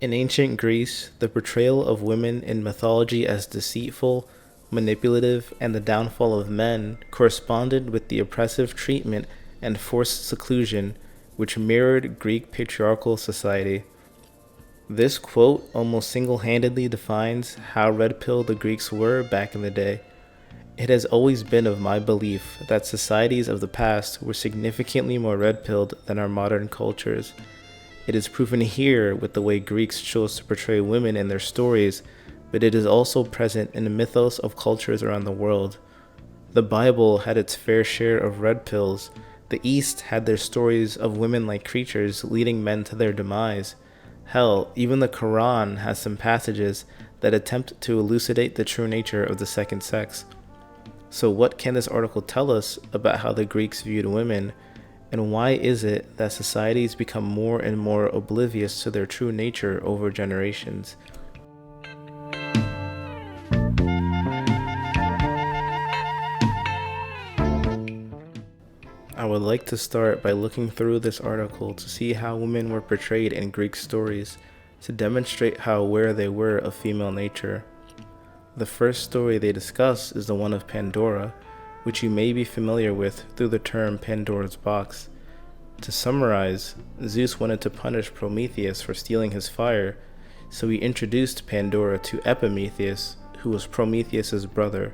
In ancient Greece, the portrayal of women in mythology as deceitful, manipulative, and the downfall of men corresponded with the oppressive treatment and forced seclusion which mirrored Greek patriarchal society. This quote almost single-handedly defines how red-pilled the Greeks were back in the day. It has always been of my belief that societies of the past were significantly more red-pilled than our modern cultures. It is proven here with the way Greeks chose to portray women in their stories, but it is also present in the mythos of cultures around the world. The Bible had its fair share of red pills. The East had their stories of women like creatures leading men to their demise. Hell, even the Quran has some passages that attempt to elucidate the true nature of the second sex. So what can this article tell us about how the Greeks viewed women, and why is it that societies become more and more oblivious to their true nature over generations? I would like to start by looking through this article to see how women were portrayed in Greek stories, to demonstrate how aware they were of female nature. The first story they discuss is the one of Pandora, which you may be familiar with through the term Pandora's box. To summarize, Zeus wanted to punish Prometheus for stealing his fire, so he introduced Pandora to Epimetheus, who was Prometheus's brother.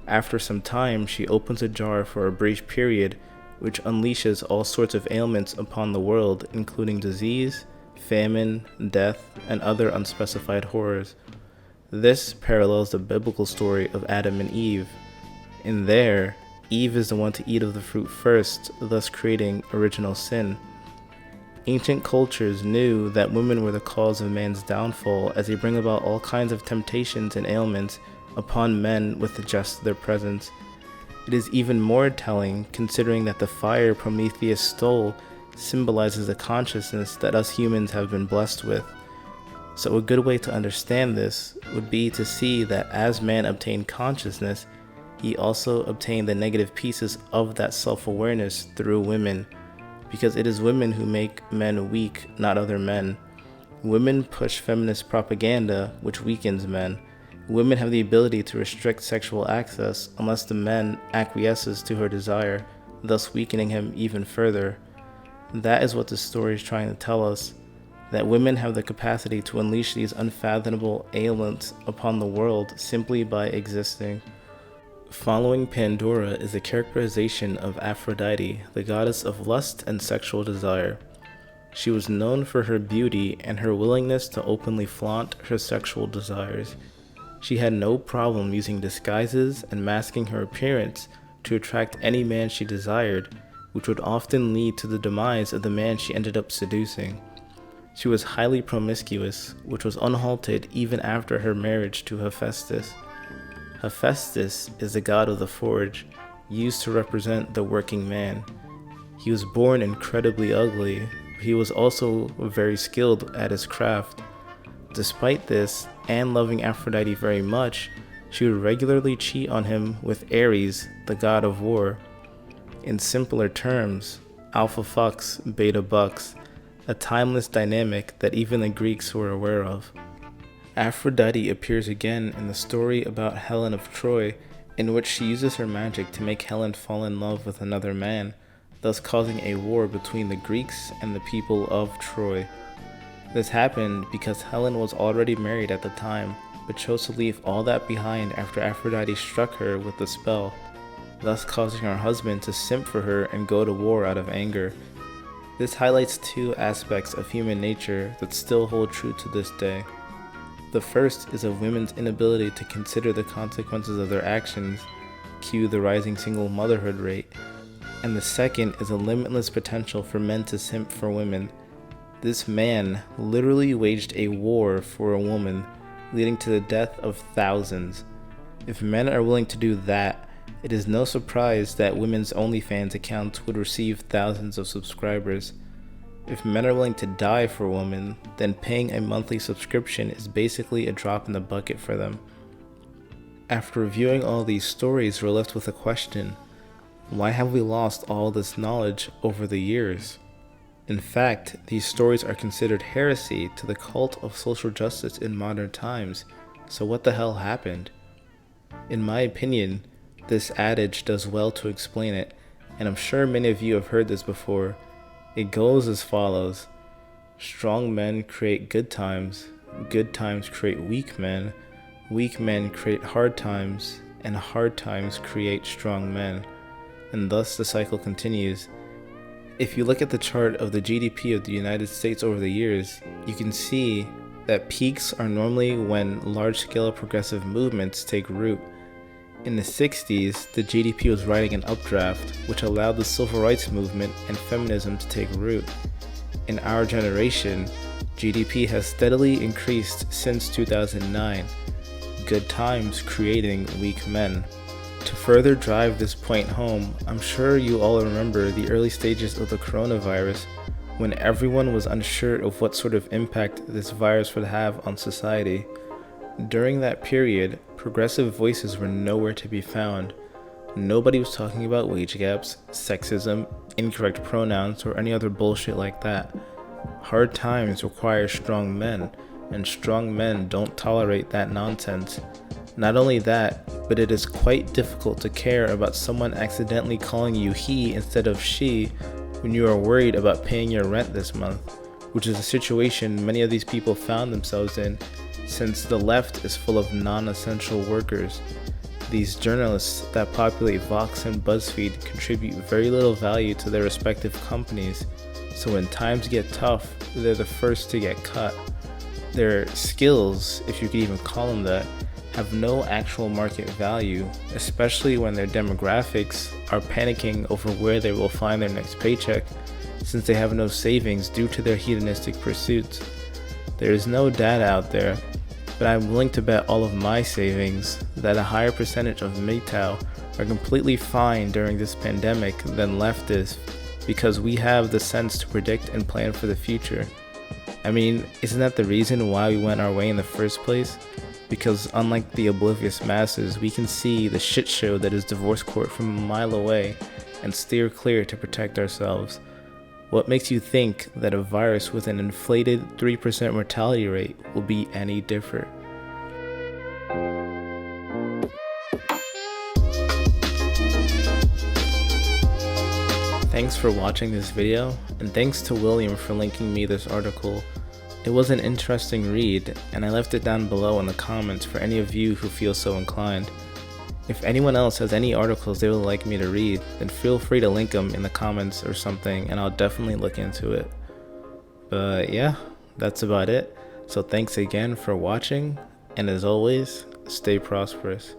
After some time, she opens a jar for a brief period, which unleashes all sorts of ailments upon the world, including disease, famine, death, and other unspecified horrors. This parallels the biblical story of Adam and Eve. In there, Eve is the one to eat of the fruit first, thus creating original sin. Ancient cultures knew that women were the cause of man's downfall, as they bring about all kinds of temptations and ailments upon men with just their presence. It is even more telling considering that the fire Prometheus stole symbolizes the consciousness that us humans have been blessed with. So a good way to understand this would be to see that as man obtained consciousness, he also obtained the negative pieces of that self-awareness through women, because it is women who make men weak, not other men. Women push feminist propaganda, which weakens men. Women have the ability to restrict sexual access unless the man acquiesces to her desire, thus weakening him even further. That is what the story is trying to tell us, that women have the capacity to unleash these unfathomable ailments upon the world simply by existing. Following Pandora is a characterization of Aphrodite, the goddess of lust and sexual desire. She was known for her beauty and her willingness to openly flaunt her sexual desires. She had no problem using disguises and masking her appearance to attract any man she desired, which would often lead to the demise of the man she ended up seducing. She was highly promiscuous, which was unhalted even after her marriage to Hephaestus. Hephaestus is the god of the forge, used to represent the working man. He was born incredibly ugly, but he was also very skilled at his craft. Despite this, and loving Aphrodite very much, she would regularly cheat on him with Ares, the god of war. In simpler terms, alpha fucks, beta bucks, a timeless dynamic that even the Greeks were aware of. Aphrodite appears again in the story about Helen of Troy, in which she uses her magic to make Helen fall in love with another man, thus causing a war between the Greeks and the people of Troy. This happened because Helen was already married at the time, but chose to leave all that behind after Aphrodite struck her with the spell, thus causing her husband to simp for her and go to war out of anger. This highlights two aspects of human nature that still hold true to this day. The first is of women's inability to consider the consequences of their actions, cue the rising single motherhood rate, and the second is a limitless potential for men to simp for women. This man literally waged a war for a woman, leading to the death of thousands. If men are willing to do that, it is no surprise that women's OnlyFans accounts would receive thousands of subscribers. If men are willing to die for a woman, then paying a monthly subscription is basically a drop in the bucket for them. After reviewing all these stories, we're left with a question: why have we lost all this knowledge over the years? In fact, these stories are considered heresy to the cult of social justice in modern times. So what the hell happened? In my opinion, this adage does well to explain it, and I'm sure many of you have heard this before. It goes as follows: strong men create good times create weak men create hard times, and hard times create strong men. And thus the cycle continues. If you look at the chart of the GDP of the United States over the years, you can see that peaks are normally when large-scale progressive movements take root. In the 60s, the GDP was riding an updraft, which allowed the civil rights movement and feminism to take root. In our generation, GDP has steadily increased since 2009, good times creating weak men. To further drive this point home, I'm sure you all remember the early stages of the coronavirus, when everyone was unsure of what sort of impact this virus would have on society. During that period, progressive voices were nowhere to be found. Nobody was talking about wage gaps, sexism, incorrect pronouns, or any other bullshit like that. Hard times require strong men, and strong men don't tolerate that nonsense. Not only that, but it is quite difficult to care about someone accidentally calling you he instead of she when you are worried about paying your rent this month, which is a situation many of these people found themselves in, since the left is full of non-essential workers. These journalists that populate Vox and BuzzFeed contribute very little value to their respective companies, so when times get tough, they're the first to get cut. Their skills, if you could even call them that, have no actual market value, especially when their demographics are panicking over where they will find their next paycheck, since they have no savings due to their hedonistic pursuits. There is no data out there, but I'm willing to bet all of my savings that a higher percentage of MGTOW are completely fine during this pandemic than left is, because we have the sense to predict and plan for the future. I mean, isn't that the reason why we went our way in the first place? Because unlike the oblivious masses, we can see the shit show that is divorce court from a mile away and steer clear to protect ourselves. What makes you think that a virus with an inflated 3% mortality rate will be any different? Thanks for watching this video, and thanks to William for linking me this article. It was an interesting read, and I left it down below in the comments for any of you who feel so inclined. If anyone else has any articles they would like me to read, then feel free to link them in the comments or something, and I'll definitely look into it. But yeah, that's about it. So thanks again for watching, and as always, stay prosperous.